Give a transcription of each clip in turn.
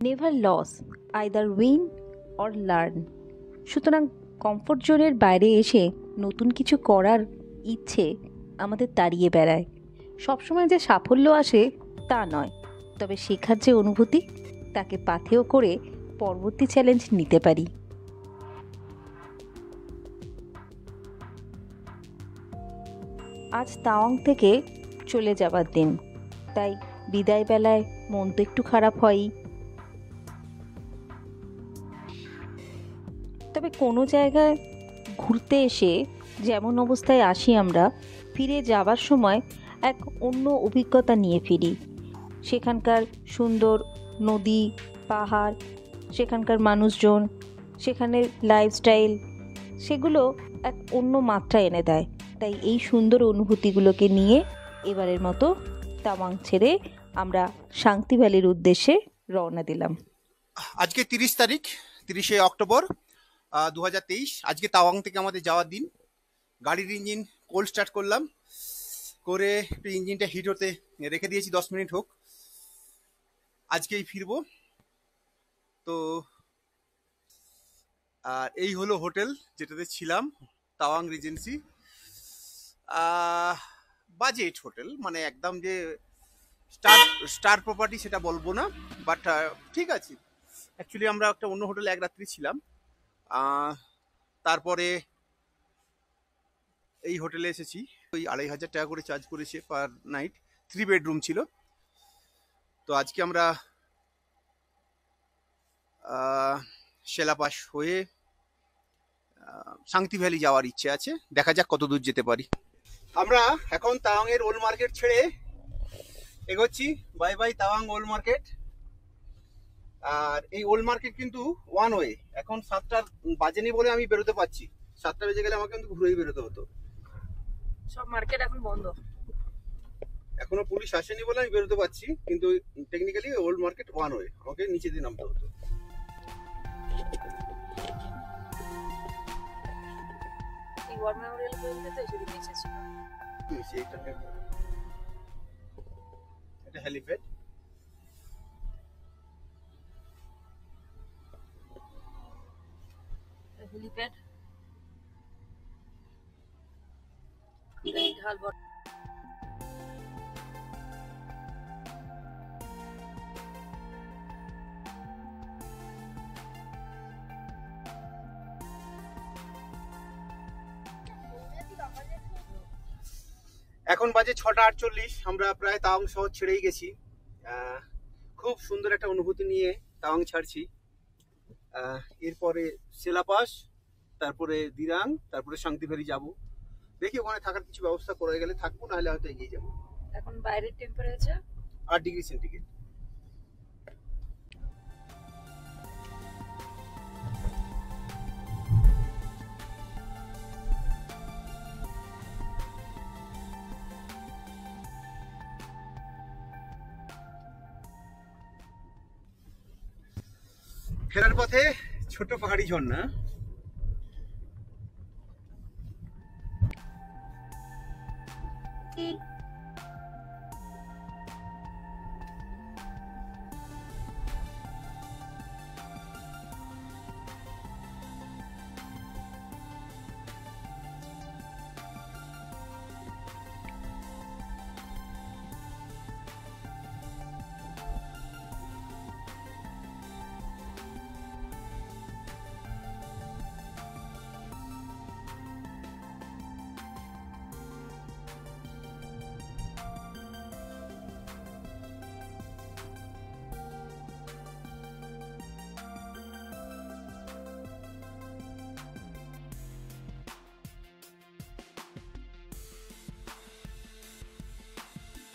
Never lose, either win or learn. সুতরাং comfort জোনের বাইরে এসে নতুন কিছু করার ইচ্ছে আমাদের তাড়িয়ে বেড়ায়। সবসময় যে সাফল্য আসে তা নয়, তবে শেখার যে অনুভূতি তাকে পাথেয় করে পরবর্তী চ্যালেঞ্জ নিতে পারি। আজ তাওয়াং থেকে চলে যাবার দিন, তাই বিদায় বেলায় মন তো একটু খারাপ হয়ই। তবে কোনো জায়গায় ঘুরতে এসে যেমন অবস্থায় আসি আমরা, ফিরে যাবার সময় এক অন্য অভিজ্ঞতা নিয়ে ফিরি। সেখানকার সুন্দর নদী, পাহাড়, সেখানকার মানুষজন, সেখানের লাইফস্টাইল, সেগুলো এক অন্য মাত্রা এনে দেয়। তাই এই সুন্দর অনুভূতিগুলোকে নিয়ে এবারের মতো তাওয়াং ছেড়ে আমরা শান্তি ভ্যালির উদ্দেশ্যে রওনা দিলাম। আজকে 30 অক্টোবর 2023। আজকে তাওয়াং থেকে আমাদের যাওয়ার দিন। গাড়ির ইঞ্জিন কোল্ড স্টার্ট করলাম, করে ইঞ্জিনটা হিট হতে রেখে দিয়েছি 10 মিনিট হোক। আজকেই ফিরবো। তো এই হলো হোটেল যেটাতে ছিলাম, তাওয়াং রিজেন্সি। বাজেট হোটেল, মানে একদম যে স্টার প্রপার্টি সেটা বলবো না, বাট ঠিক আছে। অ্যাকচুয়ালি আমরা একটা অন্য হোটেলে এক রাত্রি ছিলাম, তারপরে এই হোটেলে এসেছি। ওই 2500 টাকা করে চার্জ করেছে পার নাইট। 3 বেডরুম ছিল। তো আজকে আমরা শেলাপাস হয়ে শান্তি ভ্যালি যাওয়ার ইচ্ছে আছে, দেখা যাক কত দূর যেতে পারি। আমরা এখন তাওয়াং এর ওল্ড মার্কেট ছেড়ে এগোচ্ছি। Bye bye Tawang old market. আর এই ওল্ড মার্কেট কিন্তু ওয়ান ওয়ে। এখন 7টা বাজেনি বলে আমি বেরোতে পারছি। 7টা বেজে গেলে আমাকে কিন্তু ঘুরেই বেরোতে হতো। সব মার্কেট এখন বন্ধ। এখনো পুলিশ আসেনি বলে আমি বেরোতে পারছি, কিন্তু technically old market one way, আমাকে নিচে দিয়ে নামতে হতো। এই ওয়ার মেমোরিয়াল পর্যন্ত তো এসে দিয়েছে। এটা হেলিপ্যাড। হেলিপ্যাড এই ঢাল বড়। এখন বাজে 6টা 48। আমরা প্রায় তাওয়াং শহর ছেড়েই গেছি। খুব সুন্দর একটা অনুভূতি নিয়ে তাওয়াং ছাড়ছি। এরপরে সেলাপাস, তারপরে দিরাং, তারপরে শান্তি ভ্যালি যাবো। দেখি ওখানে থাকার কিছু ব্যবস্থা করে গেলে থাকবো, নাহলে হয়তো এগিয়ে যাবো। এখন বাইরের টেম্পারেচার 8 ডিগ্রি সেন্টিগ্রেড। ফেরার পথে ছোট পাহাড়ি ঝর্ণা।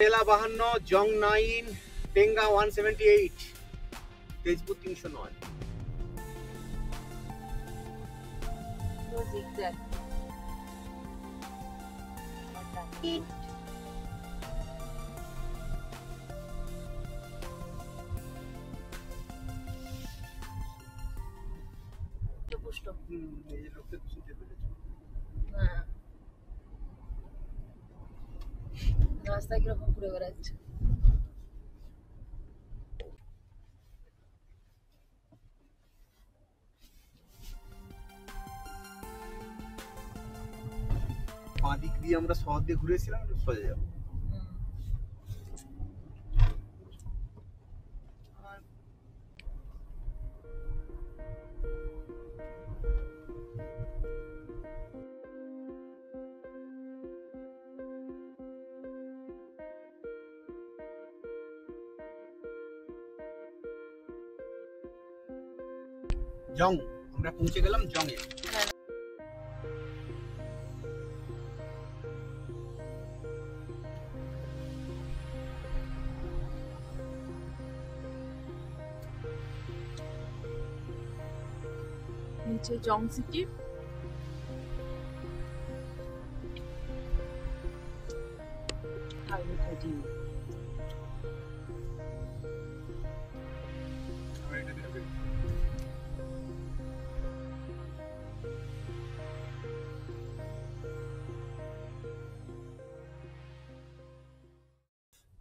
টেলা 52, জং 9, টেঙ্গা 178, তেজপুর 309। রাস্তায় কিরকম ঘুরে বেড়াচ্ছে। বাঁ দিক দিয়ে আমরা শহর দিয়ে ঘুরেছিলাম, সোজা যাবো। জং, আমরা পৌঁছে গেলাম জংয়ে। নিচে জং সিটি।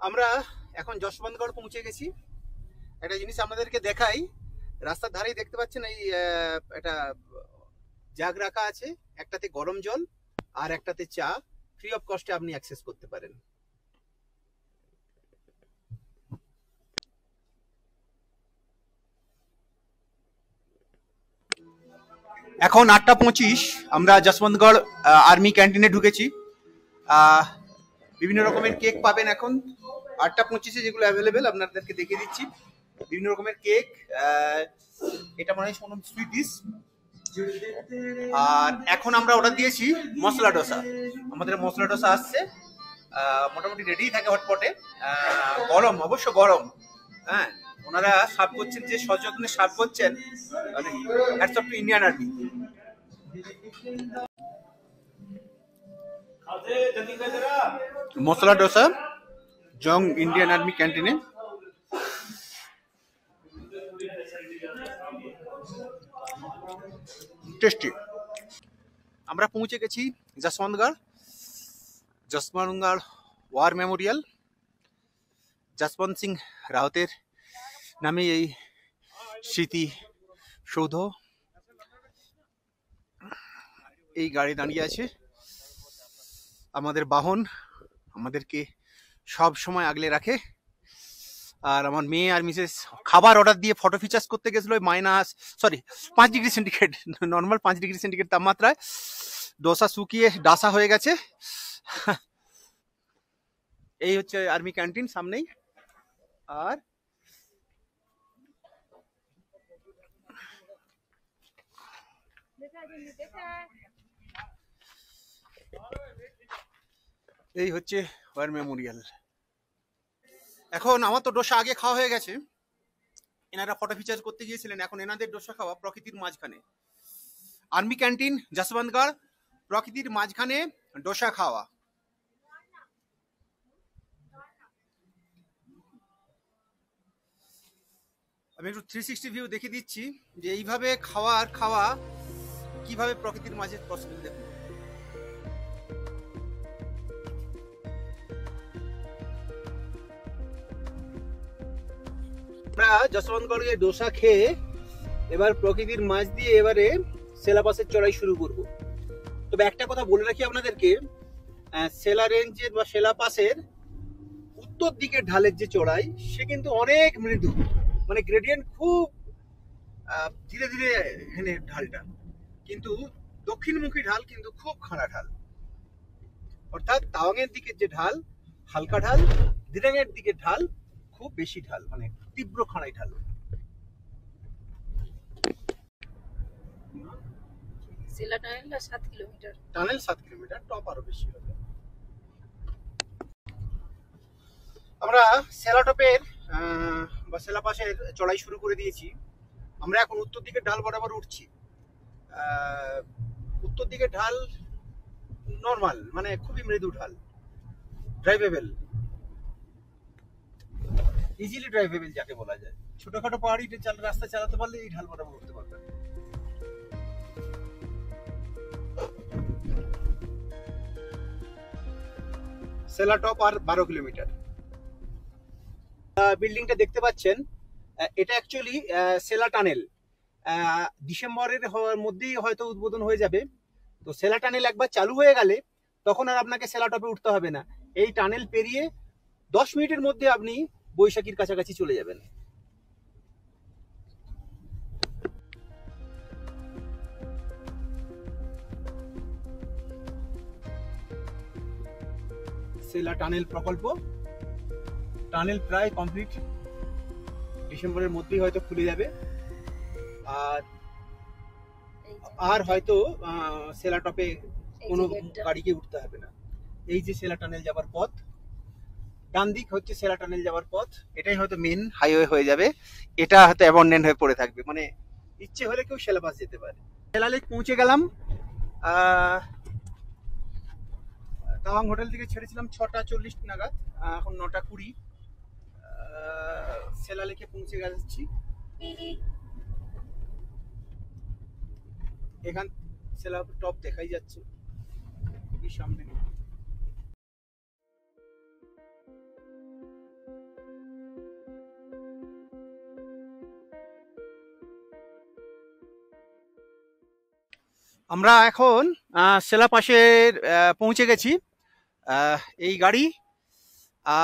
আমরা এখন যশবন্তগড় পৌঁছে গেছি। একটা জিনিস আপনাদেরকে দেখাই, রাস্তার ধারেই দেখতে পাচ্ছেন এই একটা জাগ রাখা আছে, একটাতে গরম জল আর একটাতে চা, ফ্রি অফ কস্টে আপনি অ্যাক্সেস করতে পারেন। এখন 8:25, আমরা যশবন্তগড় আর্মি ক্যান্টিনে ঢুকেছি। বিভিন্ন রকমের কেক পাবেন এখন 8:25-এ, যেগুলো অ্যাভেলেবেল আপনাদেরকে দেখিয়ে দিচ্ছি। বিভিন্ন রকমের কেক, এটা মনে হয় সোনম সুইট ডিশ। আর এখন আমরা অর্ডার দিয়েছি মশলা ডোসা। আমাদের মশলা ডোসা আসছে, মোটামুটি রেডি থাকে হটপটে, গরম, অবশ্য গরম। হ্যাঁ, ওনারা সার্ভ করছেন, যে সযত্নে সার্ভ করছেন, hats off to Indian army. Masala dosa Jang Indian army ক্যান্টিনে। টেস্টি। আমরা পৌঁছে গেছি যশবন্তগড় ওয়ার মেমোরিয়াল। যশবন্ত সিং রাওতের নামে এই স্মৃতি সৌধ। এই গাড়ি দাঁড়িয়ে আছে, আমাদের বাহন, আমাদেরকে সব সময় আগলে রাখে। আর আমার মেয়ে আর মিসেস খাবার অর্ডার দিয়ে ফটো ফিচার্স করতে গেছিল -5 degree centigrade, normal 5 degree centigrade তাপমাত্রায়। ডোসা শুকিয়ে ডাসা হয়ে গেছে। এই হচ্ছে আর্মি ক্যান্টিন সামনেই। আর এই হচ্ছে ওয়ার মেমোরিয়াল। এখন আমার তো ডোসা আগে খাওয়া হয়ে গেছে, এনারা ফটো ফিচার করতে গিয়েছিলেন, এখন এনাদের ডোসা খাওয়া প্রকৃতির মাঝখানে। আর্মি ক্যান্টিন যশবন্তগড়, প্রকৃতির মাঝখানে ডোসা খাওয়া। আমি একটু 360 ভিউ দেখে দিচ্ছি যে এইভাবে খাওয়া কিভাবে প্রকৃতির মাঝে পসিবল। দেখুন, আমরা যশবন্তগড়ে ডোসা খেয়ে এবার প্রকৃতির মাঝ দিয়ে এবারে সেলাপাসের চড়াই শুরু করব। তবে একটা কথা বলে রাখি আপনাদেরকে, সেলা রেঞ্জের বা সেলাপাসের উত্তর দিকের ঢালের যে চড়াই, সে কিন্তু অনেক মৃদু, মানে গ্রেডিয়েন্ট খুব ধীরে ধীরে হেনে ঢালটা, কিন্তু দক্ষিণমুখী ঢাল কিন্তু খুব খাড়া ঢাল। অর্থাৎ তাওয়াংয়ের দিকের যে ঢাল হালকা ঢাল, দিরাংয়ের দিকের ঢাল খুব বেশি ঢাল, মানে তীব্র খাড়াই ঢাল। সেলা টানেলটা 7 কিলোমিটার, টানেল 7 কিলোমিটার, টপ আরো বেশি হবে। আমরা সেলাটপের বা সেলাপাসের চড়াই শুরু করে দিয়েছি। আমরা এখন উত্তর দিকের ঢাল বরাবর উঠছি। উত্তর দিকের ঢাল নর্মাল, মানে খুবই মৃদু ঢাল, ড্রাইভেবল, ইজিলি ড্রাইভেবল যাকে বলা যায়। ছোটখাটো পাহাড়ি রাস্তা চালাতে পারলে এই ঢাল বরাবর উঠতে পারবেন। সেলা টপ আর 12 কিলোমিটার। বিল্ডিংটা দেখতে পাচ্ছেন, এটা অ্যাকচুয়ালি সেলা টানেল। ডিসেম্বরের মধ্যেই হয়তো উদ্বোধন হয়ে যাবে। তো সেলা টানেল একবার চালু হয়ে গেলে তখন আর আপনাকে সেলাটপে উঠতে হবে না। এই টানেল পেরিয়ে 10 মিনিটের মধ্যে আপনি বৈশাখীর কাছাকাছি চলে যাবেন। সেলা টানেল প্রকল্প, টানেল প্রায় কমপ্লিট, ডিসেম্বরের মধ্যেই হয়তো খুলে যাবে। আর আর হয়তো সেলা টপে কোনো গাড়িকে উঠতে হবে না। এই যে সেলা টানেল যাবার পথ, ডান দিক হচ্ছে সেলা টানেল যাবার পথ, এটাই হয়তো মেন হাইওয়ে হয়ে যাবে। এটা হয়তো অ্যাবন্ডেন্ট হয়ে পড়ে থাকবে, মানে ইচ্ছে হলে কেউ সেলা পাস যেতে পারে। সেলা লেক পৌঁছে গেলাম। তাওয়াং হোটেল থেকে ছেড়েছিলাম 6টা 40 নাগাদ, এখন 9টা 20। সেলা লেকে পৌঁছে গেছি। এখান সেলা টপ দেখাই যাচ্ছে এই সামনে। আমরা এখন সেলা পাশের পৌঁছে গেছি। এই গাড়ি,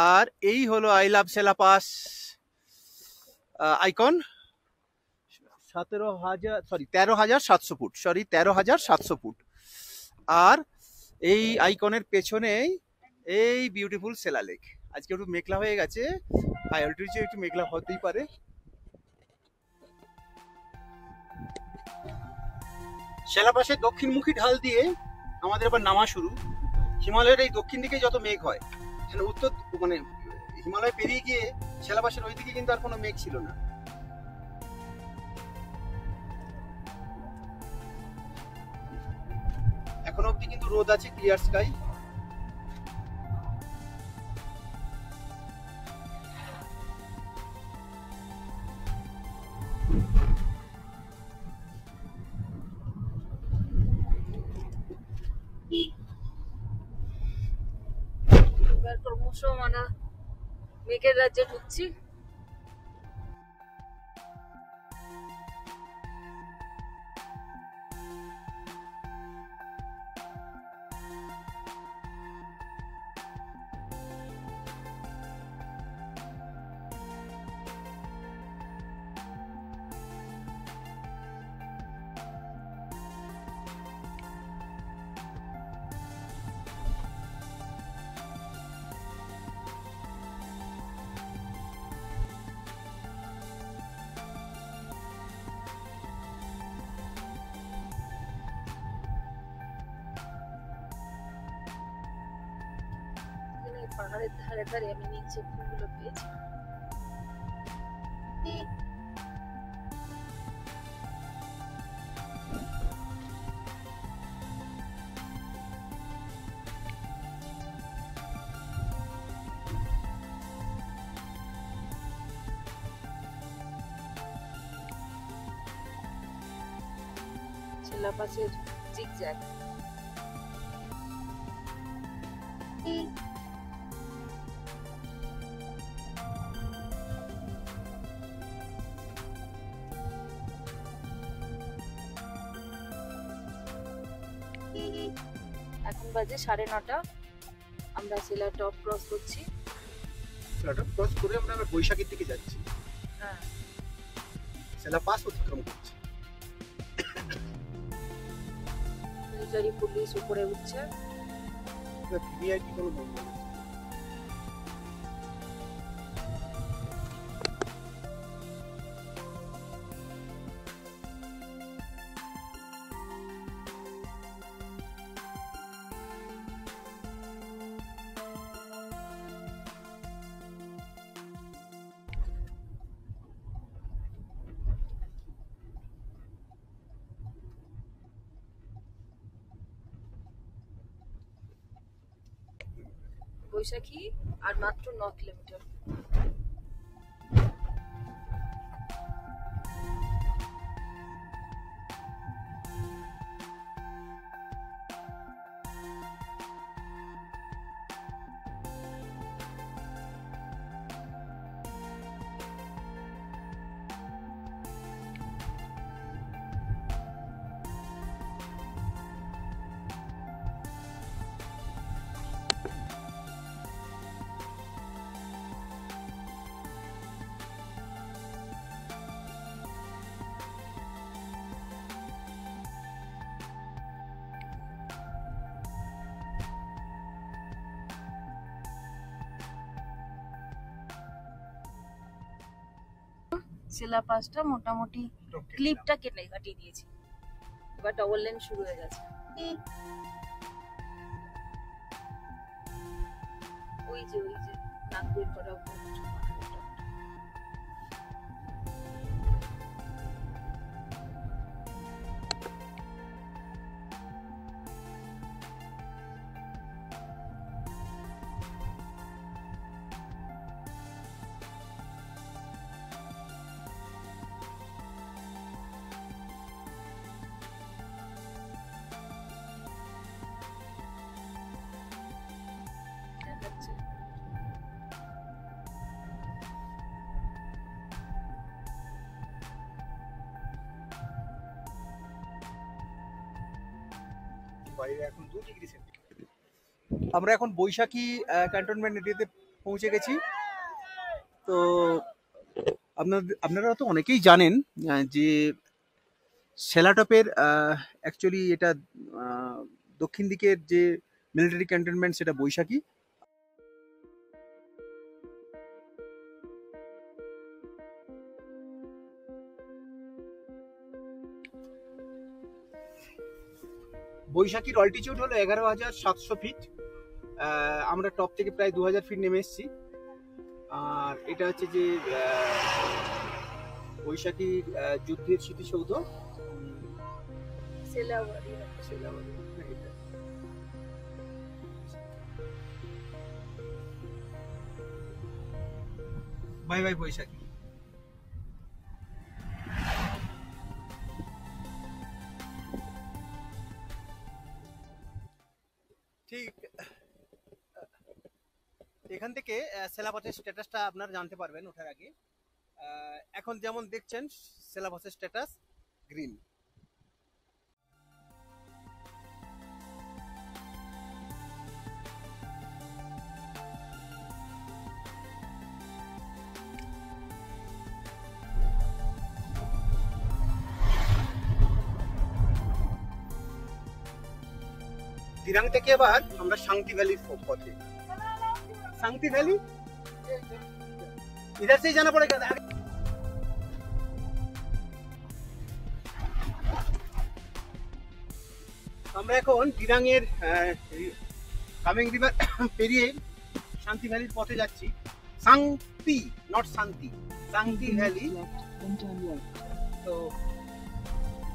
আর এই হলো I love Sela pass icon. 13,700 foot, 13,700 foot. আর এই আইকনের পেছনেই এই বিউটিফুল সেলা লেক। আজকে একটু মেঘলা হয়ে গেছে, হাই অল্টিটিউডে একটু মেঘলা হতেই পারে। সেলা পাশের দক্ষিণমুখী ঢাল দিয়ে আমাদের আবার নামা শুরু। হিমালয়ের এই দক্ষিণ দিকে যত মেঘ হয়, উত্তর মানে হিমালয় পেরিয়ে গিয়ে সেলা পাশের ওই দিকে কিন্তু আর কোনো মেঘ ছিল না। এখন অব্দি কিন্তু রোদ আছে, ক্লিয়ার স্কাই। এবার ক্রমশ মানে মেঘের রাজ্যে ঢুকছি। পাহাড়ের ধারে ধারে আমি নিচে ফুলগুলো পেয়েছি। সেলা পাশের জিগজ্যাগ। এখন বাজে 9:30। আমরা সেলা টপ ক্রস করছি। সেলা টপ ক্রস করে আমরা আবার বৈশাখীর দিকে যাচ্ছি। হ্যাঁ, সেলা পাস অতিক্রম করছি। মিলিটারি পুলিশ উপরে উঠছে। ভিভিআইপি কোনো বন্ধ নেই। বৈশাখী আর মাত্র 9 কিলোমিটার। সেলা পাসটা মোটামুটি ক্লিপটা কাটিয়ে দিয়েছি, এবার ডবল লেন শুরু হয়ে গেছে। ওই যে নাক বের করা দেখাচ্ছে। বাইরে এখন 2 ডিগ্রি সেন্টিগ্রেড। আমরা এখন বৈশাখী ক্যান্টনমেন্ট এরিয়াতে পৌঁছে গেছি। তো আপনারা তো অনেকেই জানেন যে সেলাটপের অ্যাকচুয়ালি এটা দক্ষিণ দিকের যে মিলিটারি ক্যান্টনমেন্ট সেটা বৈশাখী। বৈশাখীর অল্টিটিউড হলো 11,700 ফিট। আমরা টপ থেকে প্রায় 2,000 ফিট নেমে এসেছি। আর এটা হচ্ছে যে বৈশাখী যুদ্ধের স্মৃতিসৌধ। সেলাবাড়ি। বাই বাই বৈশাখী। ঠিক এখান থেকে সেলাপাসের স্ট্যাটাসটা আপনারা জানতে পারবেন ওঠার আগে। এখন যেমন দেখছেন সেলাপাসের স্ট্যাটাস গ্রিন। দিরাং থেকে এবার আমরা শান্তি ভ্যালির পথে। শান্তি ভ্যালি इधर से ही जाना पड़ेगा। আমরা এখন দিরাং এর কামেং রিভার পেরিয়ে শান্তি ভ্যালির পথে যাচ্ছি। শান্তি নট শান্তি, শান্তি ভ্যালি। তো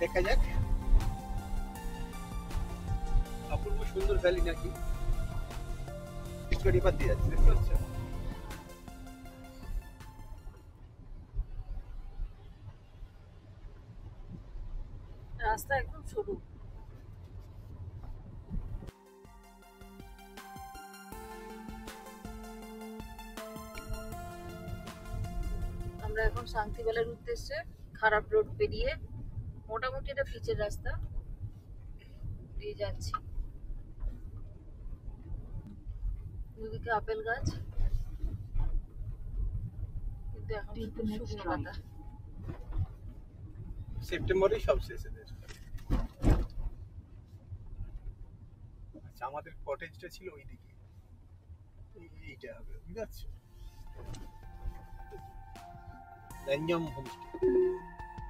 দেখা যাক, অপূর্ব সুন্দর ভ্যালি নাকি রিভার দিয়ে যাচ্ছে, দেখতে পাচ্ছ? রাস্তা একদম সরু। আমরা এখন শান্তিবেলার উদ্দেশ্যে খারাপ রোড পেরিয়ে মোটামুটি এটা পিচের রাস্তা দিয়ে যাচ্ছি। দুদিকে আপেল গাছ, কিন্তু এখন শুকনো পাতা। সেপ্টেম্বরে সব শেষ হয়ে যাবে। আচ্ছা, আমাদের কটেজটা ছিল ওইদিকে, এইটা হবে, বুঝতে পারছো? ল্যাঞ্জম হোমস্টে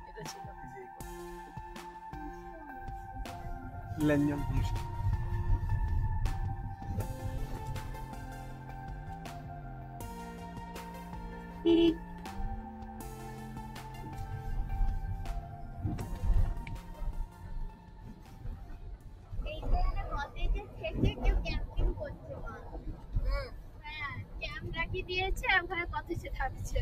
এটা ছিল ল্যাঞ্জম হোমস্টে। দিয়েছে ওখানে কত সে থাকছে।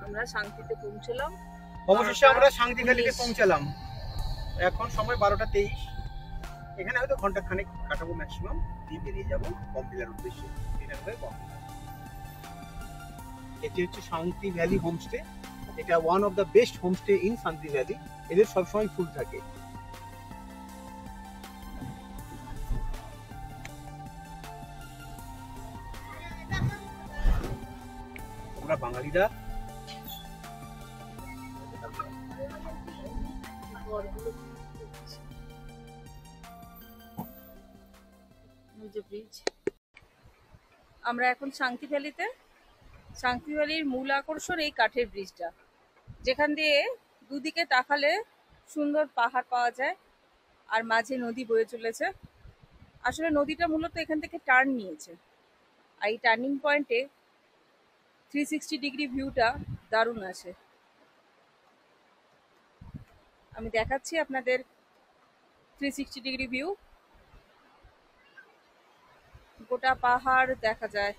আমরা শান্তিতে পৌঁছলাম। অবশেষে আমরা শান্তি ভ্যালিতে পৌঁছালাম। এখন সময় 12:23। এখানে হয়তো ঘন্টা খানেক কাটাবো ম্যাক্সিমাম, দিয়ে বেরিয়ে যাবো বমডিলার উদ্দেশ্যে। এটি হচ্ছে শান্তি ভ্যালি হোমস্টে। এটা one of the best homestay in শান্তি ভ্যালি। এদের সবসময় ফুল থাকে। আমরা বাঙালিরা ব্রিজ। আমরা এখন শান্তি ভ্যালিতে। শান্তি ভ্যালির মূল আকর্ষণ এই কাঠের ব্রিজটা, যেখান দিয়ে দুদিকে তাকালে সুন্দর পাহাড় পাওয়া যায় আর মাঝে নদী বয়ে চলেছে। আসলে নদীটা মূলত এখান থেকে টার্ন নিয়েছে, আর এই টার্নিং পয়েন্টে 360 ডিগ্রি ভিউটা দারুণ আছে। আমি দেখাচ্ছি আপনাদের 360 ডিগ্রি ভিউ। গোটা পাহাড় দেখা যায়।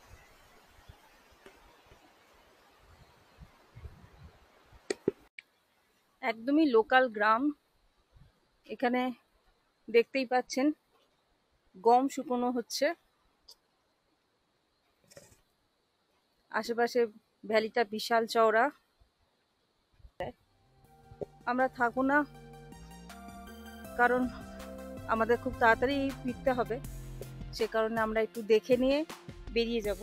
একদমই লোকাল গ্রাম। এখানে দেখতেই পাচ্ছেন গম শুকনো হচ্ছে। আশেপাশে ভ্যালিটা বিশাল চওড়া। আমরা থাকবো না, কারণ আমাদের খুব তাড়াতাড়ি ফিরতে হবে। সে কারণে আমরা একটু দেখে নিয়ে বেরিয়ে যাব।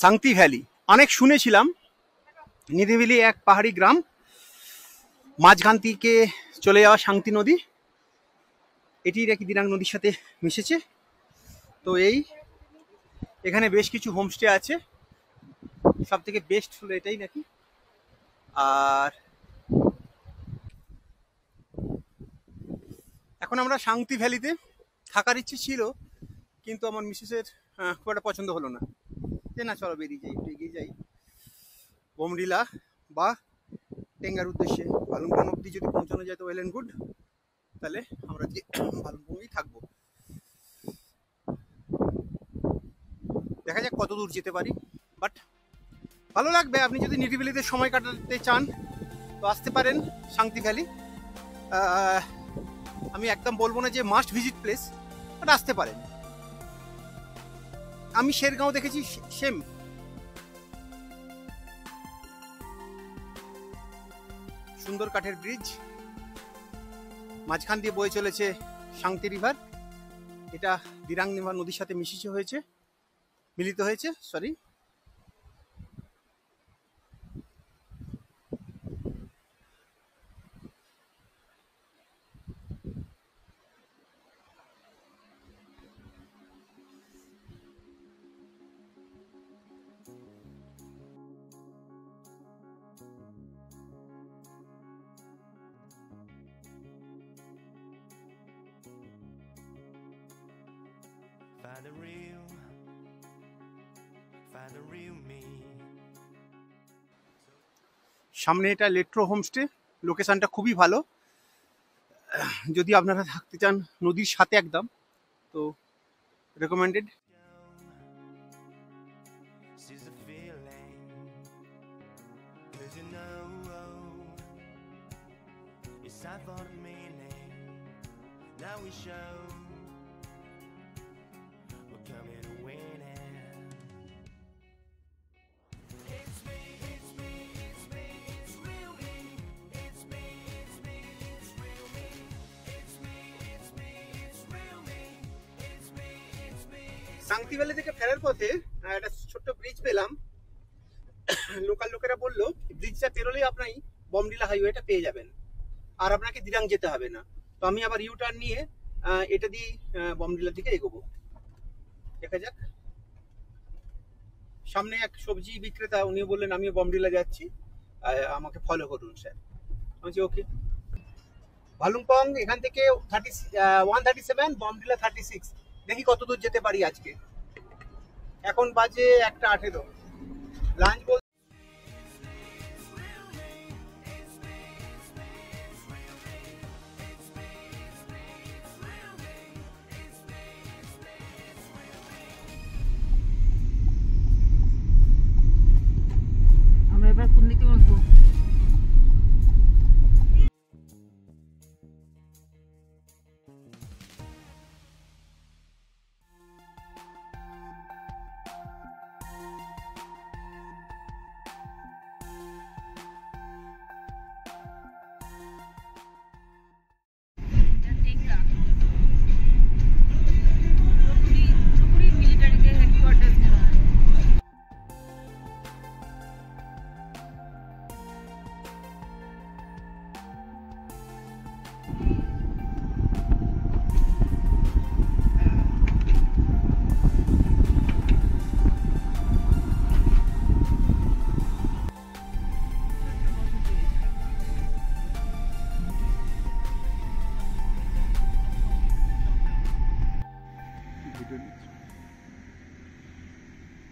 শান্তি ভ্যালি অনেক শুনেছিলাম, নিরিবিলি এক পাহাড়ি গ্রাম, মাঝখান থেকে চলে যাওয়া শান্তি নদী, এটি নাকি দিরাং নদীর সাথে মিশেছে। তো এখানে বেশ কিছু হোমস্টে আছে, সব থেকে বেস্ট হলো এটাই নাকি। আর এখন আমরা শান্তি ভ্যালিতে থাকার ইচ্ছে ছিল, কিন্তু আমার মিসেসের খুব একটা পছন্দ হলো না, যে না চলো বেরিয়ে যাই, একটু এগিয়ে যাই বোমডিলা বা টেঙ্গার উদ্দেশ্যে। ভালুকপুং অব্দি যদি পৌঁছানো যায় তো ওয়েল অ্যান্ড গুড, তাহলে আমরা যে ভালুকপুংই থাকবো। দেখা যাক কত দূর যেতে পারি, বাট ভালো লাগবে। আপনি যদি নিরিবিলিতে সময় কাটাতে চান তো আসতে পারেন শান্তি ভ্যালি। আমি একদম বলবো না যে মাস্ট ভিজিট প্লেস, বাট আসতে পারেন। আমি শেরগাঁও দেখেছি, সেম সুন্দর কাঠের ব্রিজ, মাঝখান দিয়ে বয়ে চলেছে শান্তি রিভার। এটা দিরাং নদীর সাথে মিলিত হয়েছে সরি। সামনে এটা লেট্রো হোমস্টে, লোকেশনটা খুবই ভালো। যদি আপনারা থাকতে চান নদীর সাথে একদম, তো রেকমেন্ডেড। শান্তি ভ্যালি থেকে ফেরার পথে একটা ছোট্ট ব্রিজ পেলাম। লোকাল লোকেরা বললো ব্রিজটা পেরোলেই আপনি বমডিলা হাইওয়েটা পেয়ে যাবেন, আর আপনাকে দিরাং যেতে হবে না। তো আমি আবার ইউ টার্ন নিয়ে এটা দিয়ে বমডিলা দিকে এগোবো। দেখা যাক। সামনে এক সবজি বিক্রেতা, উনি বললেন আমিও বমডিলা যাচ্ছি, আমাকে ফলো করুন স্যার। আমি বলছি ওকে। ভালুকপুং এখান থেকে 137, বমডিলা 36। দেখি কত দূর যেতে পারি আজকে। এখন বাজে 1:18। লাঞ্চ বল আমরা এবার কোন দিকে বসবো?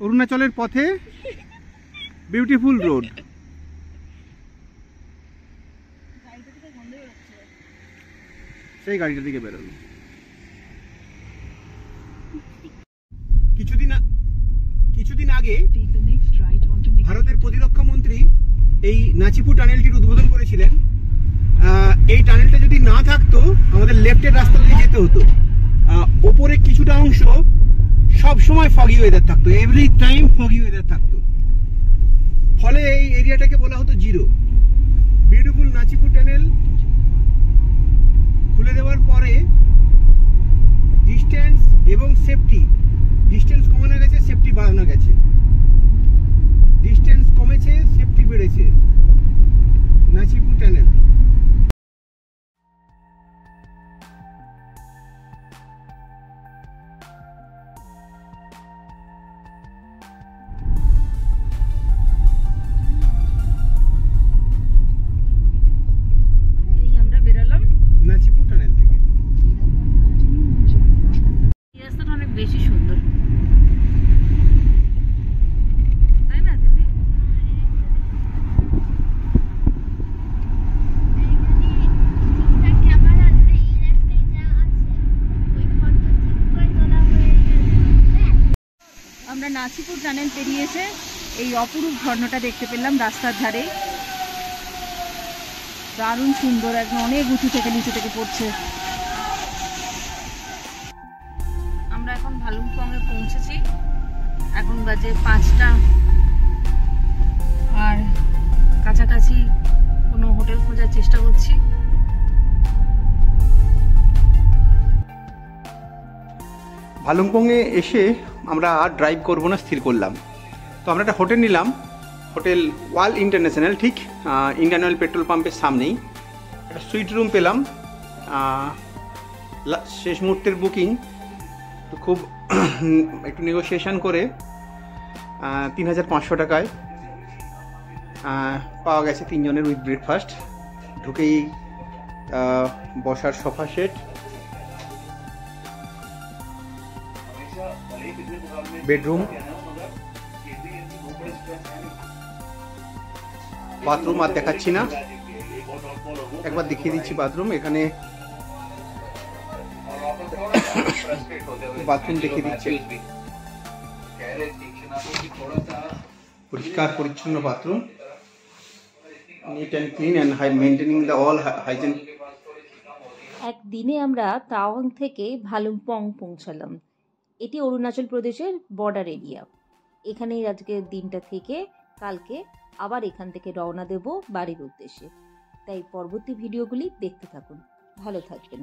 অরুণাচলের পথে বিউটিফুল রোড। সেই গাড়িটা দিকে বেরোলো। কিছুদিন আগে ভারতের প্রতিরক্ষা মন্ত্রী এই নাচিপুর টানেলটির উদ্বোধন করেছিলেন। এই টানেলটা যদি না থাকতো আমাদের লেফটের রাস্তা দিয়ে যেতে হতো। ওপরে কিছুটা অংশ সব সময় ফগি ওয়েদার থাকতো, এভরি টাইম ফগি ওয়েদার থাকতো, ফলে এই এরিয়াটাকে বলা হতো জিরো। বিউটিফুল নাচিপুর টানেল খুলে দেওয়ার পরে ডিস্টেন্স এবং সেফটি, ডিস্টেন্স কমানো গেছে, সেফটি বাড়ানো গেছে। ডিস্টেন্স কমেছে, সেফটি বেড়েছে। নাচিপুর টানেল। এই আমরা বেরোলাম নাচিপুর টানেল থেকে। এই রাস্তাটা অনেক বেশি সুন্দর, তাই না দিদি? আমরা নাচিপুর টানেল পেরিয়ে এসে এই অপরূপ ঝর্ণাটা দেখতে পেলাম রাস্তার ধারে। দারুণ সুন্দর, একদম অনেক উঁচু থেকে নিচু থেকে পড়ছে। আমরা এখন ভালুকপংয়ে পৌঁছেছি। এখন বাজে 5টা, আর কাছাকাছি কোনো হোটেল খোঁজার চেষ্টা করছি। ভালুকপংয়ে এসে আমরা আর ড্রাইভ করবো না স্থির করলাম। তো আমরা একটা হোটেল নিলাম, হোটেল ওয়াল ইন্টারন্যাশনাল, ঠিক ইন্ডিয়ান অয়েল পেট্রোল পাম্পের সামনেই। একটা সুইট রুম পেলাম, শেষ মুহূর্তের বুকিং, তো খুব একটু নেগোসিয়েশন করে 3500 টাকায় পাওয়া গেছে 3 জনের উইথ ব্রেকফাস্ট। ঢুকেই বসার সোফা সেট, বেডরুম, বাথরুম আর দেখাচ্ছি না, একবার দেখিয়ে দিচ্ছি বাথরুম। এখানে বাথরুম দেখিয়ে দিচ্ছে, পরিষ্কার পরিচ্ছন্ন bathroom, neat and clean and maintaining the all hygiene. একদিনে আমরা তাওয়াং থেকে ভালুকপং পৌঁছালাম। এটি অরুণাচল প্রদেশের বর্ডার এরিয়া। এখানেই আজকের দিনটা থেকে কালকে আবার এখান থেকে রওনা দেব বাড়ির উদ্দেশ্যে। তাই পরবর্তী ভিডিওগুলি দেখতে থাকুন। ভালো থাকবেন।